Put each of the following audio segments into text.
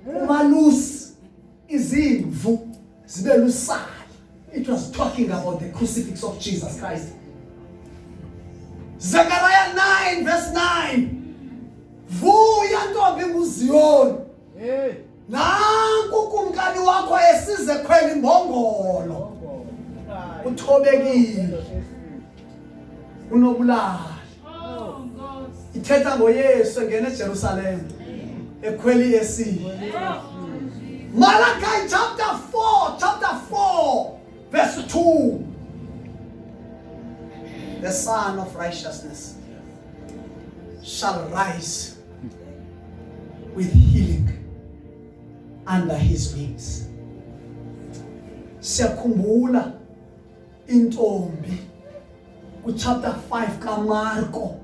Umalus izimvu zibelusali. It was talking about the crucifix of Jesus Christ. Zechariah 9 verse 9. Vuya ntombi nguZiyoni. Nanku kumkani wakho esize khwela imbongolo. Uthobekile. Unobulali. Ithetha ngoYesu engena eJerusalem. Ekhweli esi. Malachi chapter 4 verse 2. The Son of Righteousness shall rise with healing under his wings. Siyakhumbula intombi ku chapter 5 kaMarko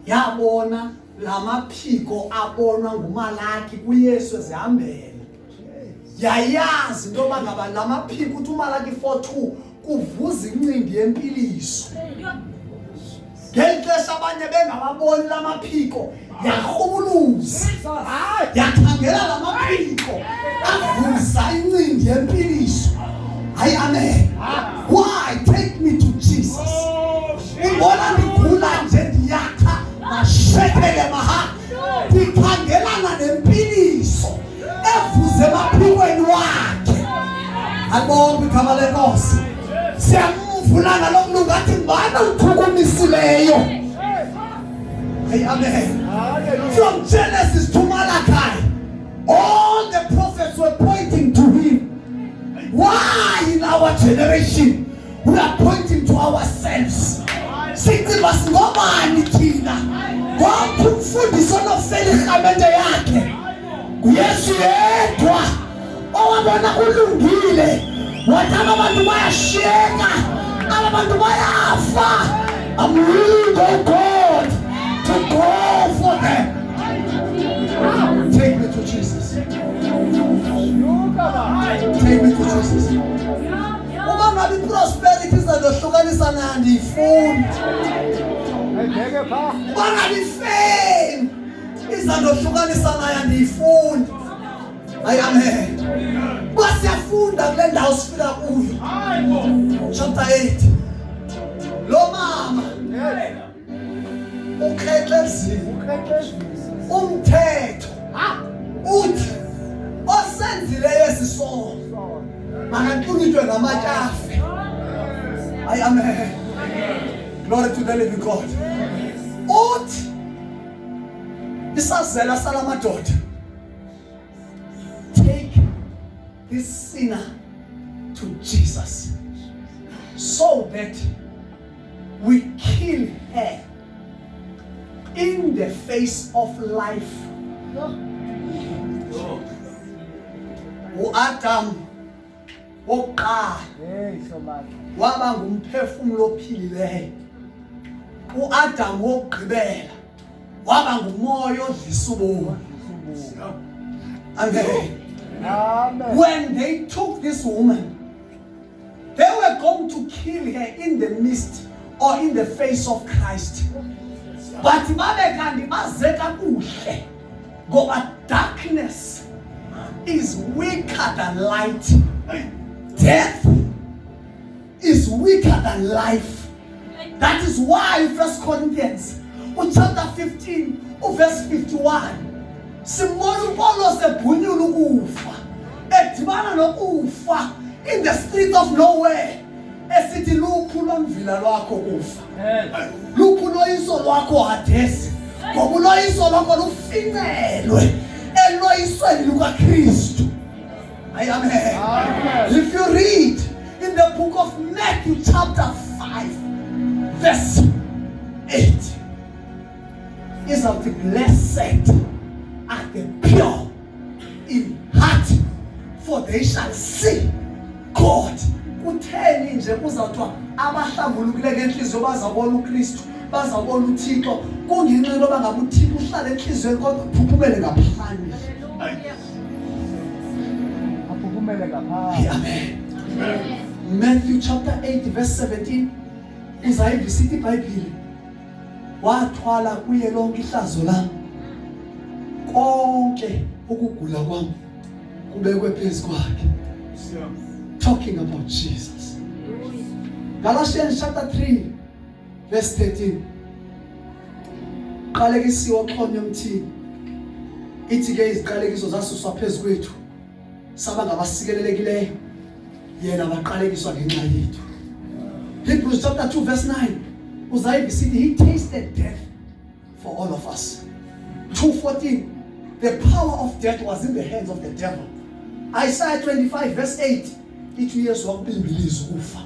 yabona lamaphiko abonwa nguMalaki kuYesu ezihambela. Yayazi into yoba ngaba lamaphiko uthi uMalaki 4:2 kuvuza incindi yempiliso. Ngexesha abanye bengababoni lamaphiko yahubuluza yakhangela lamaphiko avuza incindi yempiliso. Hayi amen. Why? Take me to Jesus. Ubona ngigula nje ndiyakha mashekele maha ndikhangelana nempiliso evuze emaphikweni wakhe. Abonke igama lenkosi. Siyamvula nalomlungu athi ngibana uthukumisileyo. Hey amen. From Genesis to Malachi, all the prophets were pointing to him. Why in our generation we are pointing to ourselves? Sithi basingobani thina? Konke umfundiso nofela ihamende yakhe. uYesu yedwa owabona ulungile. Wathana abantu bayashiyeka, abantu bayafa. I'm willing, oh God, to go for them. Take me to Jesus. Take me to Jesus. Uma ngabe prosperity izahlukanisa nandi ifuni. Uma ngabe fame izahlukanisa nandi ifuni. Hayi amen. Basiyafunda kule ndawo sifika kuyo. Chapter 8. Lo mama ukhehlezile umthetho uthi osenzile yesisono makaqulitwe ngamatyafe. Hayi amen. Glory to the living God. Uthi isazela salamadoda, take this sinner to Jesus so that we kill her in the face of life. U-Adam wokuqala waba ngumphefumulo ophilileyo. U-Adam wokugqibela waba ngumoya odlisa ubomi. Amen. When they took this woman, they were going to kill her in the midst or in the face of Christ. But babekandi bazeka kuhle ngoba darkness is weaker than light. Death is weaker than life. That is why 1 Corinthians chapter 15 verse 51 simona uPaulo sebhunyula ukufa edibana nokufa in the street of nowhere. Esithi luphu lomvila lwakho kufa. Luphu loyiso lwakho Hadesi. Ngoba uloyiso lwakho lufincelwe eloyisweni lukaKristu. Amen. If you read in the book of Matthew chapter 5 verse 8, is of the blessed are the pure in heart, for they shall see God. Kutheni nje kuzawuthiwa abahlambulukile ngenhliziyo bazabona uKristu, bazabona uThixo. Kungenxa yoba ngabe uThixo uhlala enhliziyweni kodwa uphuphumele ngaphandle. Aphuphumele ngaphandle. Amen. Matthew chapter 8 verse 17 uzayivisithi iBhayibhile. Wathwala kuye lonke ihlazo lami konke ukugula kwami kubekwe phezu kwakhe. Talking about Jesus. Galatians chapter 3 verse 13. Qalekisiwe oxhonye emthini. Ithi ke iziqalekiso zasuswa phezu kwethu. Saba ngabasikelelekileyo. Yena baqalekiswa ngenxa yethu. Hebrews chapter 2 verse 9. Uzayibona sithi he tasted death for all of us. 2:14. The power of death was in the hands of the devil. Isaiah 25 verse 8. Ithi uYesu wakubimbiliza ukufa.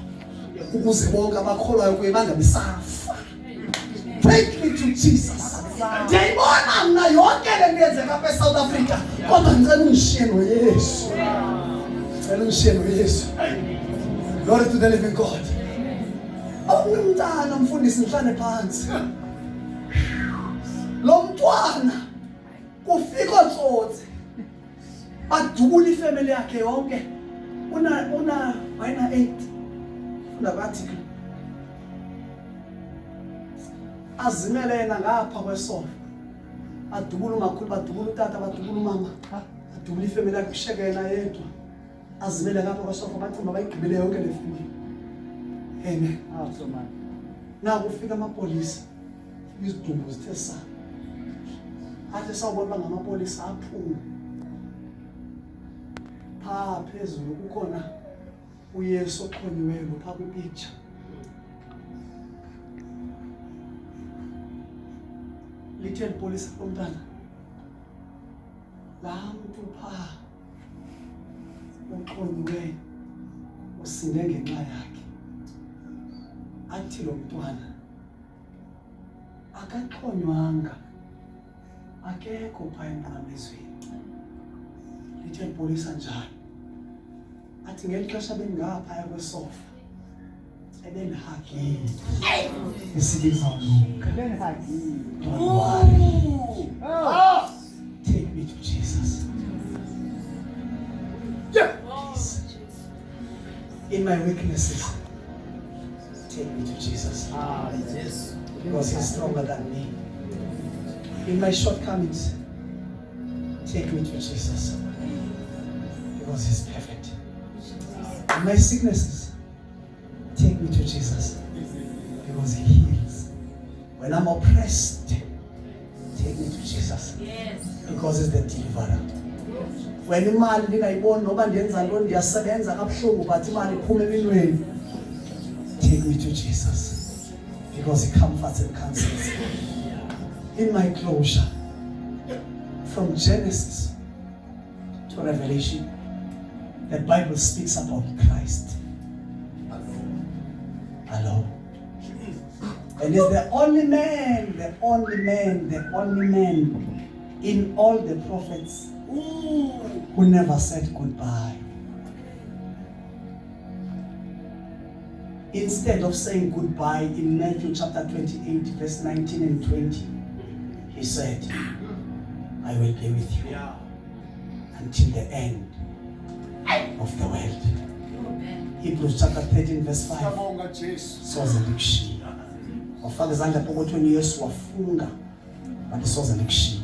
Ukuze bonke abakholwayo kuye bangabisafa. Take me to Jesus. Ndiyayibona mna yonke le nto yenzeka apha eSouth Africa. Kodwa ngicela ungishiye noYesu. Ngicela ungishiye noYesu. Glory to the living God. Umntana mfundisi ngihlane phansi. Lo mntwana kufika otsotsi. Badubula ifamily yakhe yonke. Una 8. Funda article. Azimele yena ngapha kwesofa. Adubula umakhulu, badubula utata, badubula umama. Adubula ifamily yakhe kusheke yena yedwa. Azimele ngapha kwesofa bathi mabayigqibele yonke le family. Amen. So man. Now kufika amapolisa. Izidumbu zithe sa. Athe sawubona ngamapolisa aphuma. Pha phezulu kukhona uYesu oxhonyiweyo pha kwipicture. Lithe ipolisa lomntana. La muntu pha oxhonyiweyo usinde ngenxa yakhe. Athi lo mntwana akaxhonywanga. Akekho pha emnqamezweni. Lithe ipolisa njalo. Athi ngelixesha bengapha kwesofa. Ebenihagile. Isibiza uNkulunkulu. Ebenihagile. Don't worry. Take me to Jesus. Yeah. Please. In my weaknesses, take me to Jesus. Yes. Because He's stronger than me. In my shortcomings, take me to Jesus. Because He's perfect. In my sicknesses, take me to Jesus. Because He heals. When I'm oppressed, take me to Jesus. Because He's the deliverer. When imali ndingayiboni noba ndiyenza ntoni ndiyasebenza kabuhlungu but imali iphuma eminweni, take me to Jesus. Because He comforts and counsels. In my closure, from Genesis to Revelation, the Bible speaks about Christ alone. And He's the only man in all the prophets who never said goodbye. Instead of saying goodbye in Matthew chapter 28, verse 19 and 20, He said, I will be with you until the end of the world. Hebrews chapter 13, verse 5. Soze ndikushiya. Wafaka izandla pokothweni Yesu wafunga. Bathi soze ndikushiya.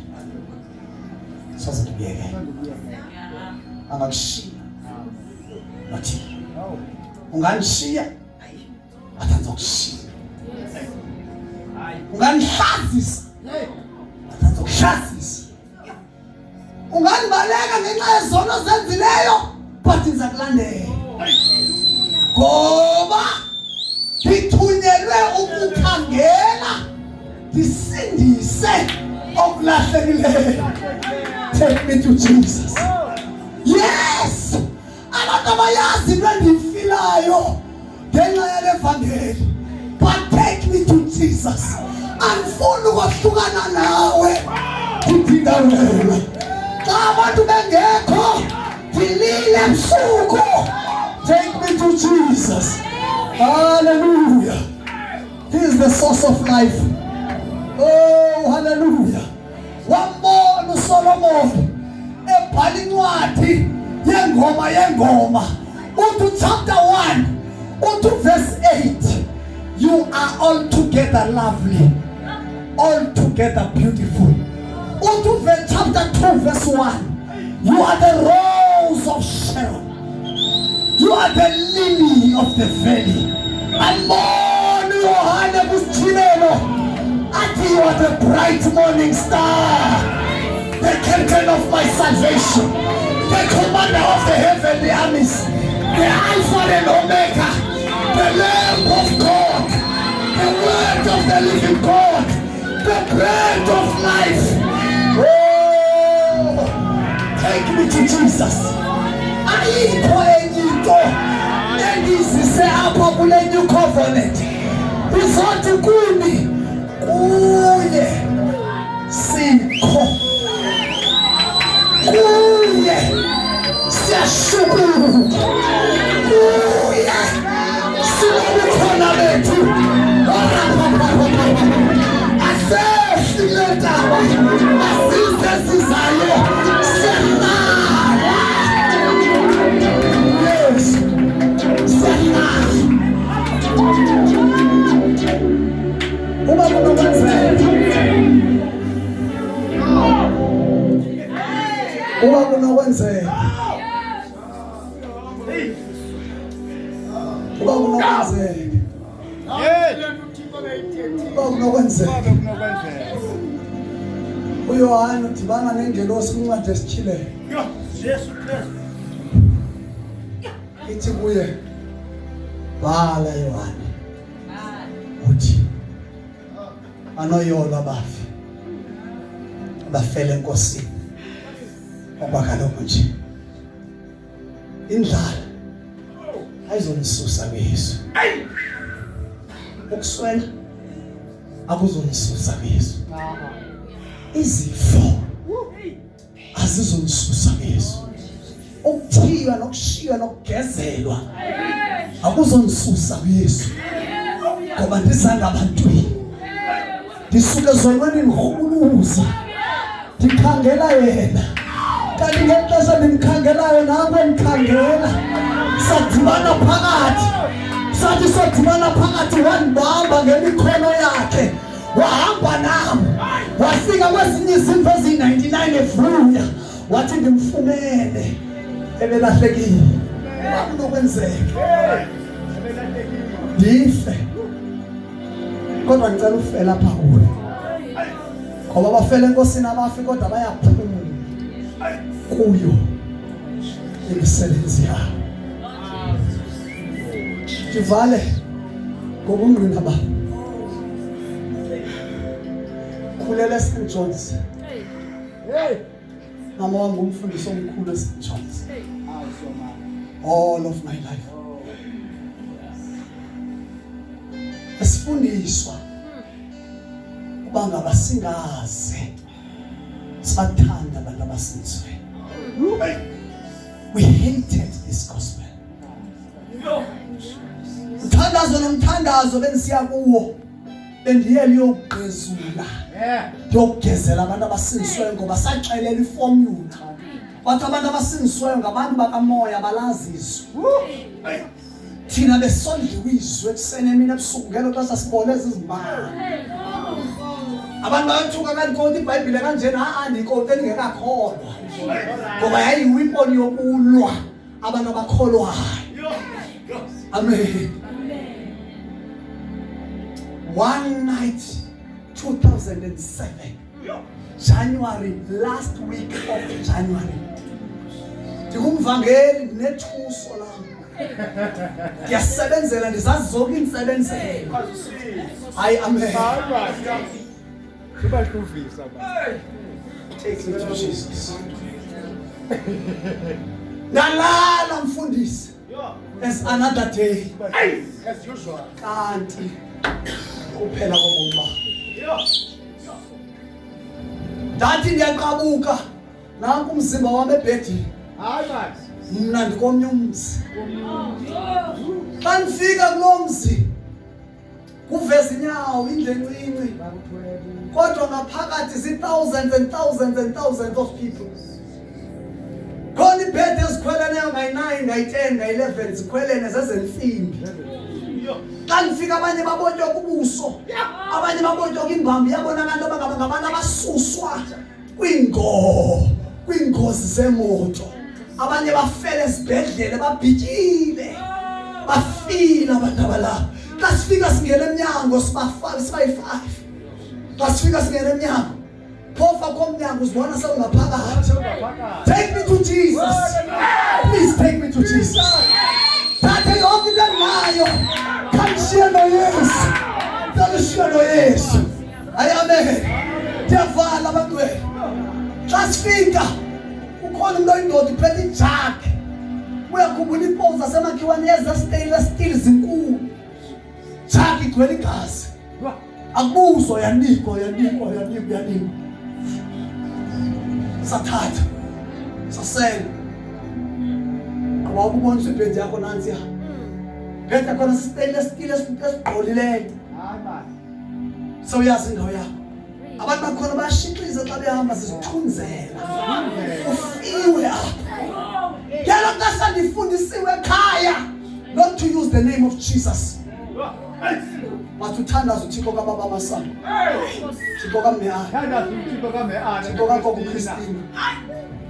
Soze ndikuyeke. Angakushiya. Nathi. Unganishiya. Bathi angizokushiya. Unganihlasisa. Bathi angizokuhlasisa. Unganibaleka ngenxa yezono zenzileyo. Bathi ngizakulandela. Ngoba ngithunyelwe ukukhangela ndisindise okulahlekileyo. Take me to Jesus. Yes! Abantu abayazi into endiyifilayo ngenxa yale evangeli. But take me to Jesus. Andifuni ukwahlukana nawe. Ndiphinda wena. Xa abantu bengekho ndilile ebusuku. Take me to Jesus. Hallelujah. He is the source of life. Oh, hallelujah. Wambona uSolomon ebhala incwadi yengoma. Uthi chapter 1, uthi verse 8. You are all together lovely, all together beautiful. Chapter 2 verse 1. You are the rose of Sharon. You are the lily of the valley. And morning, you are the bright morning star, the captain of my salvation, the commander of the heavenly armies, the Alpha and Omega, the Lamb of God, the word of the living God, the bread of life. Oh, take me to Jesus. Ayikho enyinto engizise apha kule new covenant. Izothi kuni kuye sikho, kuye siyashukuru, kuye silobukhona bethu. Asesiletaba asise sizayo senala. Yes, senala. Uba kunokwenzeka, uba kunokwenzeka, uba kunokwenzeka, uba kunokwenzeka. uYohane udibana nengelosi kwincwadi esityhileyo. Ithi kuye, bhala Yohane, uthi anoyolo abafi abafele enkosini, ngoba kaloku nje indlala ayizonisusa kuYesu, ukuswela akuzonisusa kuYesu, izifo azizonisusa kuYesu, ukuthiywa nokushiywa nokugezelwa akuzonisusa kuYesu, ngoba ndisangabantwini. Ndisuke ezonweni ngirhuluza ndikhangela yena, kanti ngexesha ndimkhangelayo nawe ndikhangela. Sadibana phakathi, sathi sadibana phakathi, wandibamba ngemikhono yakhe, wahamba nami, wafika kwezinye izimvo eziyi-99 evuya, wathi ndimfumene ebelahlekile. Akunokwenzeka ndife, kodwa ngicela ufela apha kuwe, ngoba bafela enkosini abafi kodwa bayaphumula kuyo imisebenzi yabo. Ndivale ngobungqina babo. Khulele St. John's. Mama wangu umfundisi omkhulu eSt. John's all of my life. Esifundiswa uba ngaba singaze sibathanda abantu abasinzwe. We hated this gospel. Mthandazo nomthandazo bendisiya kuwo bendiye liyogqezula, ndiyogezela abantu abasinzwe, ngoba saxelela iformula bathi abantu abasinzwe ngabantu bakamoya balazizwe. Thina besondliwe izwe ekuseni emini ebusuku ngelo xesha sibone izimali. Abantu bayathuka kanti konke iBhayibhile kanjena, andikoti endingekakholwa, ngoba yayiyimponi yokulwa abantu abakholwayo. Amen. One night, 2007, January, last week of January, ndikumvangeli ndinethuso lami, ndiyasebenzela, ndizazi zonke intsebenzelo. Hayi, amen. Take me to Jesus. Nalala mfundisi. There's another day. As usual. Kanti kuphela kobomi bakho. Ndathi ndiyaqabuka, nanku umzimba wami ebhedini. Mna ndikomnye umzi. Xa ndifika kulo mzi kuveza inyawo indlencinci, kodwa ngaphakathi zi-thousands and thousands and thousands of people. Khona ibhedi ezikhweleneyo ngayi-9, ngayi-10, ngayi-11 zikhwelene zezensimbi. Xa ndifika abanye babontywa kubuso, abanye babontywa kwimbambi, yabona abantu abangabantu abasuswa kwingozi zemoto. Abanye bafele esibhedlela babhitshile. Bafila abantu abalapha. Kasifika singena emnyango sibayi-5. Kasifika singena emnyango. Phofa komnyango uzibona sewungaphakathi. Take me to Jesus. Please take me to Jesus. Thathe yonke into enginayo. Khangishiya noYesu. Khangishiya noYesu. Amen. Ndiyavala abantu wethu. Xa sifika ukhona umuntu oyindoda iphethe ijagi. Uyakhumbula impompi zasemakhiwane stainless steel zinkulu. Jagi igcwele igazi. Akubuzwa yanikwa. Sathatha. Sasela. Awubona ibhedi yakho nansi ya. Bhedi yakho stainless steel esiqolileyo. Hayi man. So uyazi indawo yakho. Abantu bakhona bayashikiliza xa behamba sizithunzela. Ufiwe apha. Yalo ngasandifundisiwe ekhaya not to use the name of Jesus. But uthandaza uThixo kaBaba kaMasango. Thixo kaMeana. Thandaza uThixo kaMeana. Thixo kaGogo Christine.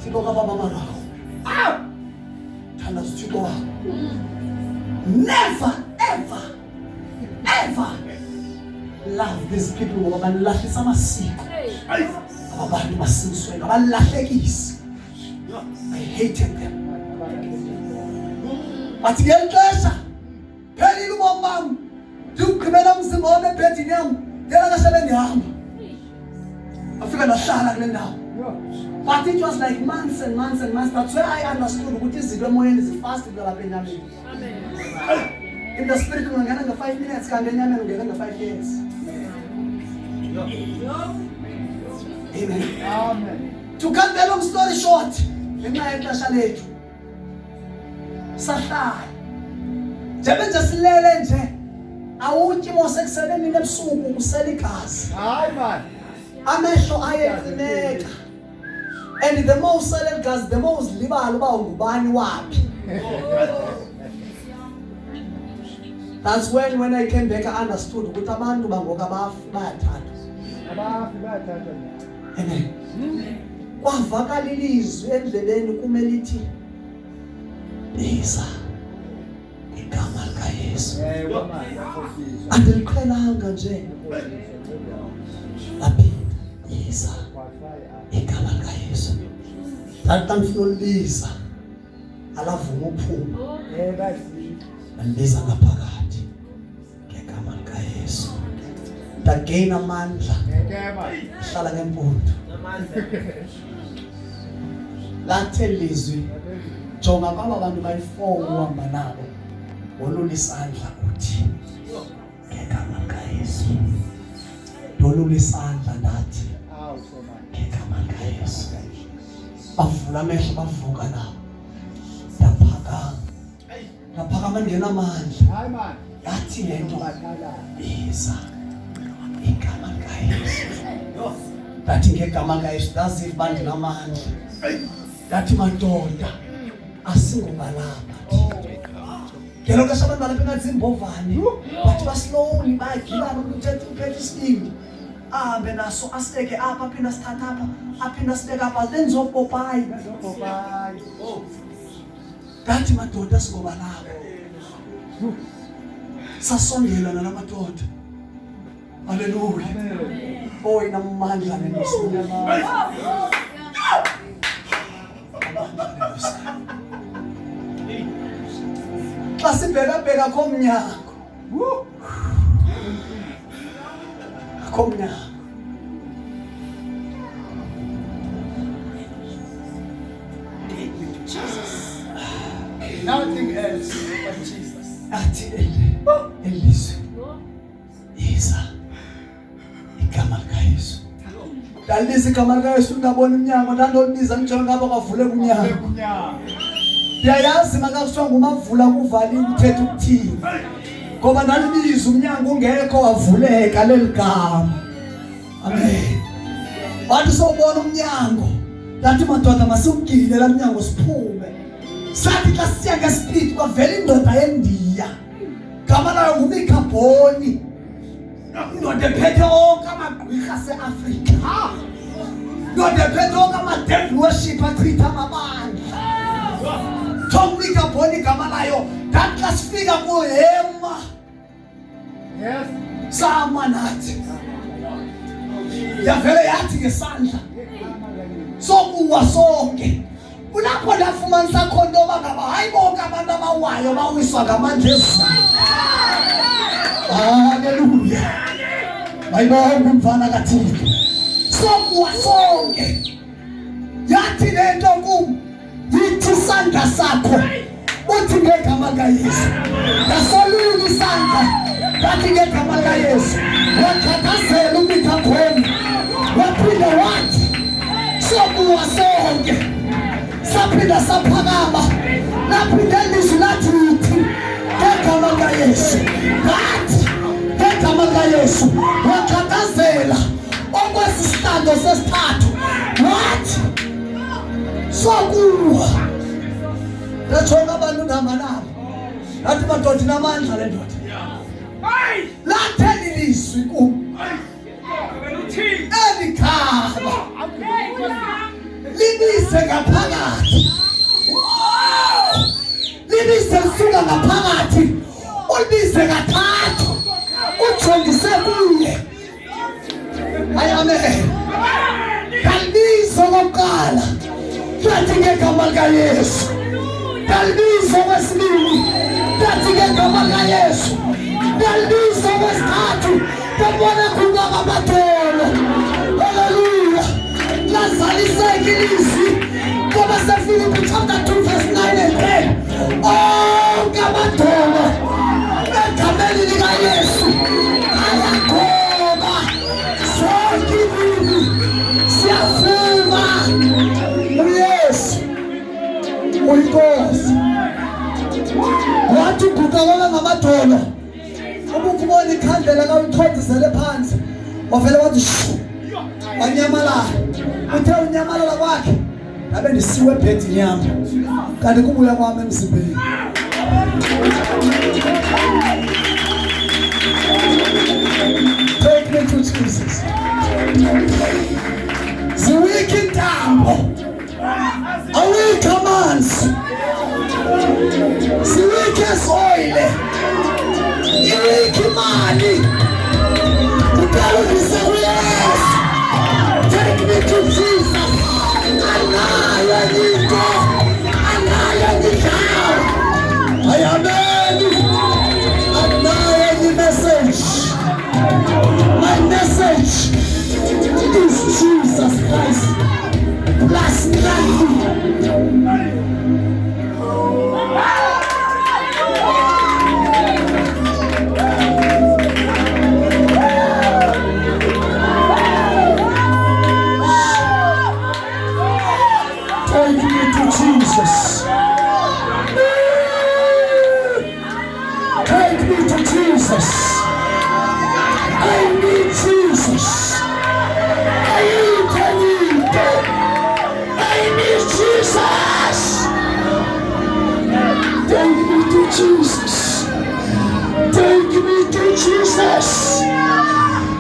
Thixo kaBaba Marawo. Thandaza uThixo wakho. Never ever love these people ngoba balahlisa amasiko. Abantu basinswe ngabalahlekisi. I hated them. But ngiyexesha phelile ubomi bami. Ngigqibela umzimba wami ebhedini yami. Ngela ngasebe ngihamba. Afika nahlala kule ndawo. But it was like months and months. That's where I understood ukuthi izinto emoyeni zifast lapha enyameni. In the spirit ungangena nga5 minutes kanti enyameni ungena nga5 years. Amen. To cut the long story short, ngenxa yexesha lethu sahlala njengoba silele nje awutyi mosekuseni ebusuku kusela igazi. Hayi man. Amehlo ayeqineka. And the more usela igazi the more uzilibala uba ungubani waphi. That's when I came back I understood ukuthi abantu bangoka bayathatha. Amen. Kwavakala ilizwi endleleni kumele lithi biza igama likaYesu. Andiliqhelanga nje. Laphinda biza igama likaYesu. Ndandifuna ulibiza alavuma uphuma. Andibiza ngaphakathi ngegama likaYesu. Ndagain amandla. Hlala ngempundu. Lathe lizwi jonga kwaba bantu bayi4 uhamba nabo wolula isandla uthi ngegama likaYesu. Dolula isandla ndathi ngegama likaYesu. Bavula amehlo bavuka nabo. Ndaphakama ngena amandla. Hayi man. Yathi lento biza igama likaYesu. Ndathi ngegama likaYesu ndaziva bandinamandla. Ndathi madoda asingobalapha. Ngelo xesha abantu balapha engathi zimbovane. Bathi baslowly bayagilana ukuthetha uphethe isibindi. Ahambe naso asibeke apha aphinda sithatha apha aphinda sibeke apha lenzopopayi. Ndathi madoda asingobalapha. Sasondela nalamadoda. Hallelujah. Oh inamandla neNkosi. Xa sibheka komnyango. Komnyango. Nothing else but Jesus. Athi elizwe. Isa. Igama likaYesu. Daliza igama likaYesu ngabona umnyango ndandolibiza ngitsho ngabo kavule umnyango. Ndiyayazi makaswa ngumavula kuvali uthethe ukuthini. Ngoba nalibiza umnyango ungekho wavuleka leligama. Amen. Wathi sobona umnyango. Ndathi madoda masukile la mnyango siphume. Sathi xa siya ngespirit kwavela indoda yeNdiya. Gama layo nguMikhabhoni. Indoda ephethe onke amagqwirha aseAfrika. Not the better my death worship and treat my man. Tomika Bonica Malayo, that last figure for him. Yes, Samanat. You're very active, son. So who was okay? Unapoda fumansa kondoma kama haibo kama ndama wayo mawiswa kama Yesu. Hallelujah. Baibo mfana katika. Sokwa sonke. Yati nendo kum. Yithi sandla sakho. Uthi ngegama kaYesu. Ngasoluni sandla. Kathi ngegama kaYesu. Wakhathazela umikhakhona. Waphinda wathi. Sokwa sonke. Saphinda saphakama. Laphinda ilizwi lathi yithi. Ngegama kaYesu. Bathi ngegama kaYesu. Wakhathazela. Okwesistando sesithathu. What? Sokuwa. Lathonga abantu namanabo. Lathi madoda namandla le ndoda. Hayi! Latheni ilizwi ku. Elikhaba. Libise ngaphakathi. Libise lisuka ngaphakathi. Ulibise kathathu. Ujongise kuye. Amen. Kalbizo kokuqala. Yathi ngegama kaYesu. Kalbizo kwesibili. Yathi ngegama kaYesu. Kalbizo kwesithathu. Babona kuba ngamadolo. Hallelujah. Lazaliseke ilizwi. Ngoba seFilipi chapter 2 verse 9 and 10. Oh, ngamadolo. Egameni likaYesu. Ayagoba. Siyafuma uYesu uyinkosi. Wathi uguqakala ngamadolo. Ubukubona ikhandlela kawuthontisele phansi. Wavele wathi shu. Wanyamalala. Uthe unyamalala kwakhe. Ngabe ndisiwe ebhedini yami. Kanti kubuya kwami emzimbeni. Take me to Jesus. The wicked temple. A weak amanzi. The wicked soil. The wicked money. The God is a yes. Take me to Jesus. Anaya Niko. Anaya Nikao. I am ready. Anaya the message. My message is Jesus Christ plus nothing. Take me to Jesus. Take me to Jesus. I need Jesus. I need Jesus. Take me to Jesus. Take me to Jesus.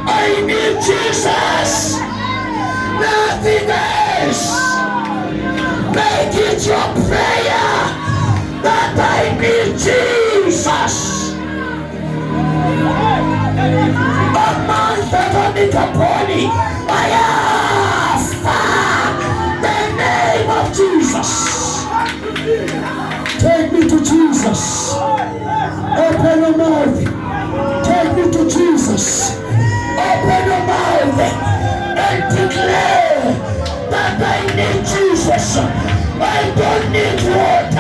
I need Jesus. Nothing else. Make it your prayer that I need Jesus. I ask the name of Jesus. Take me to Jesus. Open your mouth. Take me to Jesus. Open your mouth and declare that I need Jesus. I don't need water.